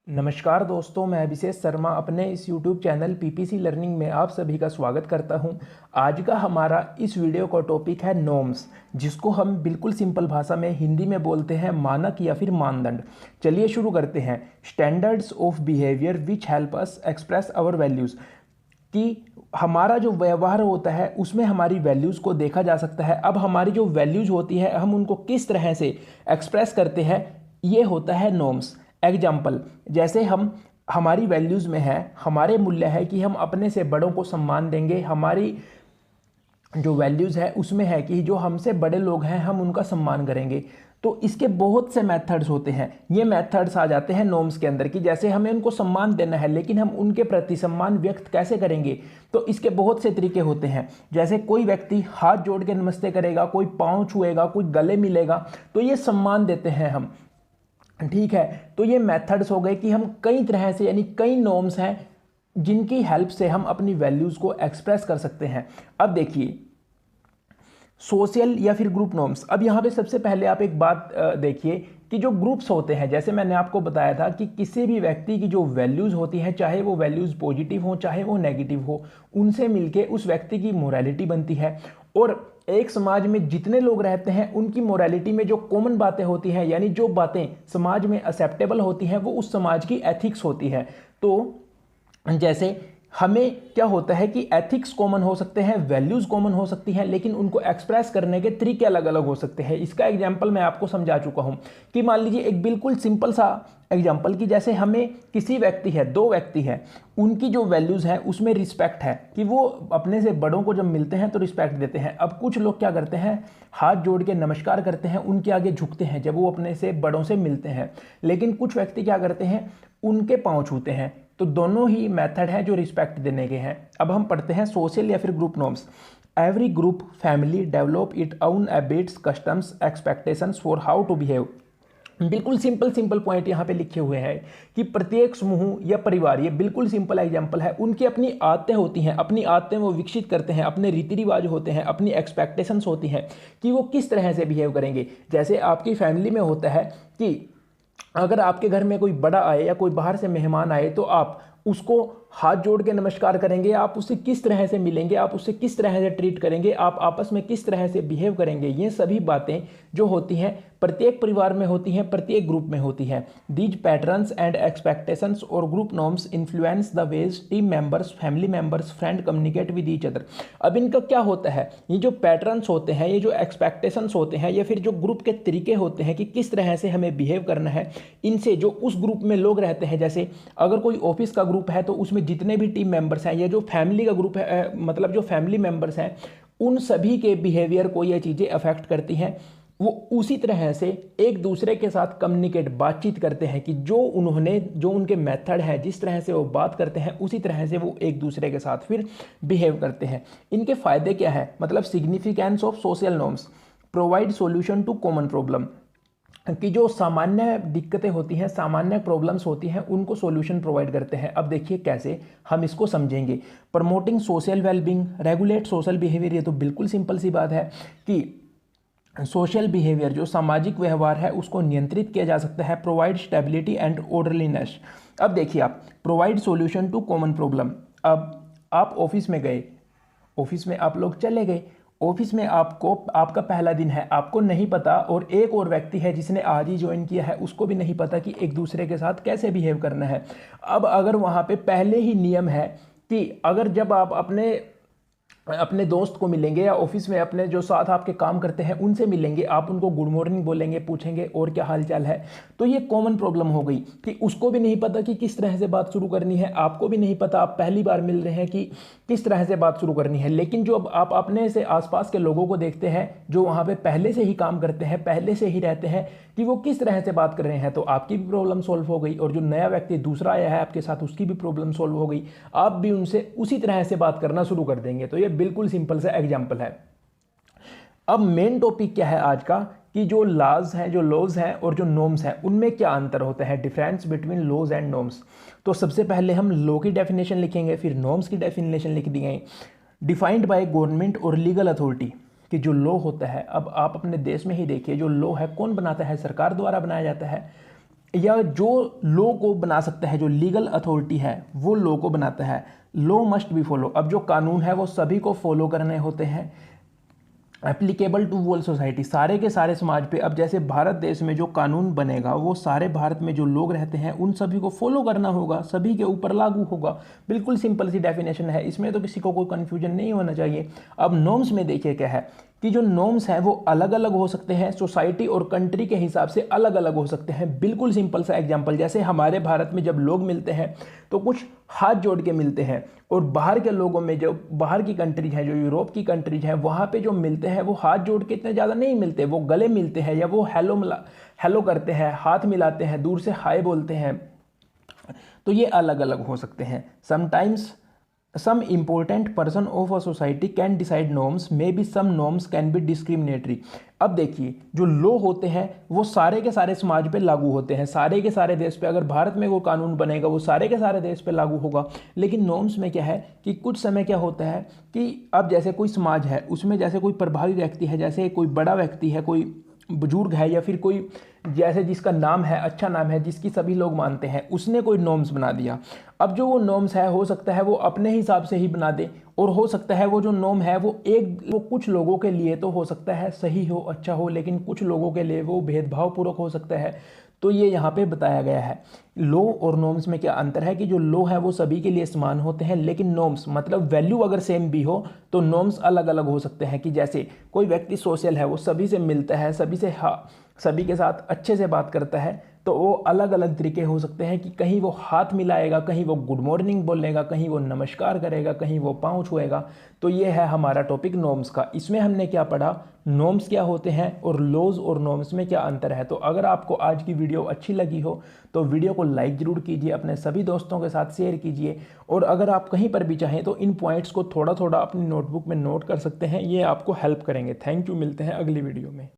नमस्कार दोस्तों, मैं अभिषेक शर्मा अपने इस YouTube चैनल पीपीसी लर्निंग में आप सभी का स्वागत करता हूं। आज का हमारा इस वीडियो का टॉपिक है नॉर्म्स, जिसको हम बिल्कुल सिंपल भाषा में हिंदी में बोलते हैं मानक या फिर मानदंड। चलिए शुरू करते हैं। Standards of behaviour which help us express our values, कि हमारा जो व्यवहार होता है उसमें हमारी वैल्यूज़ को देखा जा सकता है। अब हमारी जो वैल्यूज़ होती है हम उनको किस तरह से एक्सप्रेस करते हैं, ये होता है नॉर्म्स। एग्जाम्पल, जैसे हमारी वैल्यूज़ में है, हमारे मूल्य है कि हम अपने से बड़ों को सम्मान देंगे। हमारी जो वैल्यूज़ है उसमें है कि जो हमसे बड़े लोग हैं हम उनका सम्मान करेंगे। तो इसके बहुत से मेथड्स होते हैं। ये मेथड्स आ जाते हैं नॉर्म्स के अंदर, कि जैसे हमें उनको सम्मान देना है लेकिन हम उनके प्रति सम्मान व्यक्त कैसे करेंगे। तो इसके बहुत से तरीके होते हैं। जैसे कोई व्यक्ति हाथ जोड़ के नमस्ते करेगा, कोई पाँव छुएगा, कोई गले मिलेगा, तो ये सम्मान देते हैं हम। ठीक है, तो ये मेथड्स हो गए कि हम कई तरह से, यानी कई नॉर्म्स हैं जिनकी हेल्प से हम अपनी वैल्यूज़ को एक्सप्रेस कर सकते हैं। अब देखिए, सोशल या फिर ग्रुप नॉर्म्स। अब यहाँ पे सबसे पहले आप एक बात देखिए कि जो ग्रुप्स होते हैं, जैसे मैंने आपको बताया था कि किसी भी व्यक्ति की जो वैल्यूज़ होती हैं, चाहे वो वैल्यूज़ पॉजिटिव हो चाहे वो नेगेटिव हो, उनसे मिलके उस व्यक्ति की मोरालिटी बनती है। और एक समाज में जितने लोग रहते हैं उनकी मोरालिटी में जो कॉमन बातें होती हैं, यानी जो बातें समाज में एक्सेप्टेबल होती हैं, वो उस समाज की एथिक्स होती है। तो जैसे हमें क्या होता है कि एथिक्स कॉमन हो सकते हैं, वैल्यूज़ कॉमन हो सकती हैं, लेकिन उनको एक्सप्रेस करने के तरीके अलग अलग हो सकते हैं। इसका एग्जांपल मैं आपको समझा चुका हूं कि मान लीजिए एक बिल्कुल सिंपल सा एग्जांपल, कि जैसे हमें किसी व्यक्ति है, दो व्यक्ति है, उनकी जो वैल्यूज़ है उसमें रिस्पेक्ट है कि वो अपने से बड़ों को जब मिलते हैं तो रिस्पेक्ट देते हैं। अब कुछ लोग क्या करते हैं, हाथ जोड़ के नमस्कार करते हैं, उनके आगे झुकते हैं जब वो अपने से बड़ों से मिलते हैं। लेकिन कुछ व्यक्ति क्या करते हैं, उनके पाँव छूते हैं। तो दोनों ही मेथड हैं जो रिस्पेक्ट देने के हैं। अब हम पढ़ते हैं सोशल या फिर group norms. Every group family develop it own habits customs expectations for how to behave. बिल्कुल सिंपल पॉइंट यहाँ पे लिखे हुए हैं कि प्रत्येक समूह या परिवार, ये बिल्कुल सिंपल एग्जांपल है, उनकी अपनी आदतें होती हैं, अपनी आदतें वो विकसित करते हैं, अपने रीति रिवाज होते हैं, अपनी एक्सपेक्टेशंस होती हैं कि वो किस तरह से बिहेव करेंगे। जैसे आपकी फैमिली में होता है कि अगर आपके घर में कोई बड़ा आए या कोई बाहर से मेहमान आए तो आप उसको हाथ जोड़ के नमस्कार करेंगे, आप उससे किस तरह से मिलेंगे, आप उससे किस तरह से ट्रीट करेंगे, आप आपस में किस तरह से बिहेव करेंगे। ये सभी बातें जो होती हैं प्रत्येक परिवार में होती हैं, प्रत्येक ग्रुप में होती हैं। दीज पैटर्न्स एंड एक्सपेक्टेशंस और group norms influence the ways team members, family members, friend communicate with each other. अब इनका क्या होता है, ये जो पैटर्न्स होते हैं, ये जो एक्सपेक्टेशंस होते हैं, या फिर जो ग्रुप के तरीके होते हैं कि किस तरह से हमें बिहेव करना है, इनसे जो उस ग्रुप में लोग रहते हैं, जैसे अगर कोई ऑफिस का ग्रुप है तो उसमें जितने भी टीम मेंबर्स हैं, या जो फैमिली का ग्रुप है, मतलब जो फैमिली मेंबर्स हैं, उन सभी के बिहेवियर को ये चीज़ें अफेक्ट करती हैं। वो उसी तरह से एक दूसरे के साथ कम्युनिकेट, बातचीत करते हैं कि जो उनके मेथड है, जिस तरह से वो बात करते हैं, उसी तरह से वो एक दूसरे के साथ फिर बिहेव करते हैं। इनके फायदे क्या है, मतलब significance of social norms provide solution to common problem, कि जो सामान्य दिक्कतें होती हैं, सामान्य प्रॉब्लम्स होती हैं, उनको सॉल्यूशन प्रोवाइड करते हैं। अब देखिए कैसे हम इसको समझेंगे। Promoting social wellbeing, regulate social behaviour, ये तो बिल्कुल सिंपल सी बात है कि सोशल बिहेवियर, जो सामाजिक व्यवहार है, उसको नियंत्रित किया जा सकता है। Provide stability and orderliness. अब देखिए, आप provide solution to common problem. अब आप ऑफिस में गए, ऑफिस में आप लोग चले गए, ऑफिस में आपका पहला दिन है, आपको नहीं पता, और एक और व्यक्ति है जिसने आज ही ज्वाइन किया है, उसको भी नहीं पता कि एक दूसरे के साथ कैसे बिहेव करना है। अब अगर वहाँ पे पहले ही नियम है कि अगर जब आप अपने दोस्त को मिलेंगे या ऑफिस में अपने जो साथ आपके काम करते हैं उनसे मिलेंगे, आप उनको गुड मॉर्निंग बोलेंगे, पूछेंगे और क्या हाल चाल है, तो ये कॉमन प्रॉब्लम हो गई कि उसको भी नहीं पता कि किस तरह से बात शुरू करनी है, आपको भी नहीं पता, आप पहली बार मिल रहे हैं, कि किस तरह से बात शुरू करनी है। लेकिन जो अब आप अपने से आसपास के लोगों को देखते हैं जो वहाँ पे पहले से ही काम करते हैं, पहले से ही रहते हैं, कि वो किस तरह से बात कर रहे हैं, तो आपकी भी प्रॉब्लम सॉल्व हो गई, और जो नया व्यक्ति दूसरा आया है आपके साथ, उसकी भी प्रॉब्लम सॉल्व हो गई। आप भी उनसे उसी तरह से बात करना शुरू कर देंगे। तो ये बिल्कुल सिंपल सा एग्जाम्पल है। अब मेन टॉपिक क्या है आज का, कि जो लॉज हैं और जो नॉर्म्स हैं, उनमें क्या अंतर होता है, difference between laws and norms. तो सबसे पहले हम लॉ की डेफिनेशन लिखेंगे, फिर नॉर्म्स की डेफिनेशन लिख दी गई। डिफाइंड बाय गवर्नमेंट और लीगल अथॉरिटी, कि जो लॉ होता है, अब आप अपने देश में ही देखिए, जो लॉ है कौन बनाता है, सरकार द्वारा बनाया जाता है। या जो लॉ को बना सकता है, जो लीगल अथॉरिटी है वो लॉ को बनाता है। लॉ मस्ट बी फॉलो, अब जो कानून है वो सभी को फॉलो करने होते हैं। एप्लीकेबल टू होल सोसाइटी, सारे के सारे समाज पे। अब जैसे भारत देश में जो कानून बनेगा वो सारे भारत में जो लोग रहते हैं उन सभी को फॉलो करना होगा, सभी के ऊपर लागू होगा। बिल्कुल सिंपल सी डेफिनेशन है, इसमें तो किसी को कोई कन्फ्यूजन नहीं होना चाहिए। अब नॉर्म्स में देखिए क्या है कि जो नॉर्म्स हैं वो अलग अलग हो सकते हैं, सोसाइटी और कंट्री के हिसाब से अलग अलग हो सकते हैं। बिल्कुल सिंपल सा एग्जांपल, जैसे हमारे भारत में जब लोग मिलते हैं तो कुछ हाथ जोड़ के मिलते हैं, और बाहर के लोगों में, जो बाहर की कंट्रीज हैं, जो यूरोप की कंट्रीज हैं, वहाँ पे जो मिलते हैं वो हाथ जोड़ के इतने ज़्यादा नहीं मिलते, वो गले मिलते हैं या वो हेलो करते हैं, हाथ मिलाते हैं, दूर से हाय बोलते हैं। तो ये अलग अलग हो सकते हैं। Sometimes some important person of a society can decide norms, maybe some norms can be discriminatory। अब देखिए जो लॉ होते हैं वो सारे के सारे समाज पे लागू होते हैं, सारे के सारे देश पे। अगर भारत में वो कानून बनेगा वो सारे के सारे देश पे लागू होगा। लेकिन नॉर्म्स में क्या है कि कुछ समय क्या होता है कि अब जैसे कोई समाज है उसमें जैसे कोई प्रभावी व्यक्ति है, जैसे कोई बड़ा व्यक्ति है, कोई बुजुर्ग है, या फिर कोई जैसे जिसका नाम है, अच्छा नाम है, जिसकी सभी लोग मानते हैं, उसने कोई नॉर्म्स बना दिया। अब जो वो नॉर्म्स है हो सकता है वो अपने हिसाब से ही बना दे, और हो सकता है वो जो नॉर्म है वो कुछ लोगों के लिए तो हो सकता है सही हो, अच्छा हो, लेकिन कुछ लोगों के लिए वो भेदभावपूर्वक हो सकता है। तो ये यहाँ पे बताया गया है। लॉ और नॉर्म्स में क्या अंतर है कि जो लॉ है वो सभी के लिए समान होते हैं, लेकिन नॉर्म्स मतलब वैल्यू अगर सेम भी हो तो नॉर्म्स अलग अलग हो सकते हैं। कि जैसे कोई व्यक्ति सोशल है, वो सभी से मिलता है, सभी के साथ अच्छे से बात करता है, तो वो अलग अलग तरीके हो सकते हैं कि कहीं वो हाथ मिलाएगा, कहीं वो गुड मॉर्निंग बोलेगा, कहीं वो नमस्कार करेगा, कहीं वो पाँव छुएगा। तो ये है हमारा टॉपिक नॉर्म्स का। इसमें हमने क्या पढ़ा, नॉर्म्स क्या होते हैं और लॉज और नॉर्म्स में क्या अंतर है। तो अगर आपको आज की वीडियो अच्छी लगी हो तो वीडियो को लाइक ज़रूर कीजिए, अपने सभी दोस्तों के साथ शेयर कीजिए, और अगर आप कहीं पर भी चाहें तो इन पॉइंट्स को थोड़ा थोड़ा अपनी नोटबुक में नोट कर सकते हैं, ये आपको हेल्प करेंगे। थैंक यू, मिलते हैं अगली वीडियो में।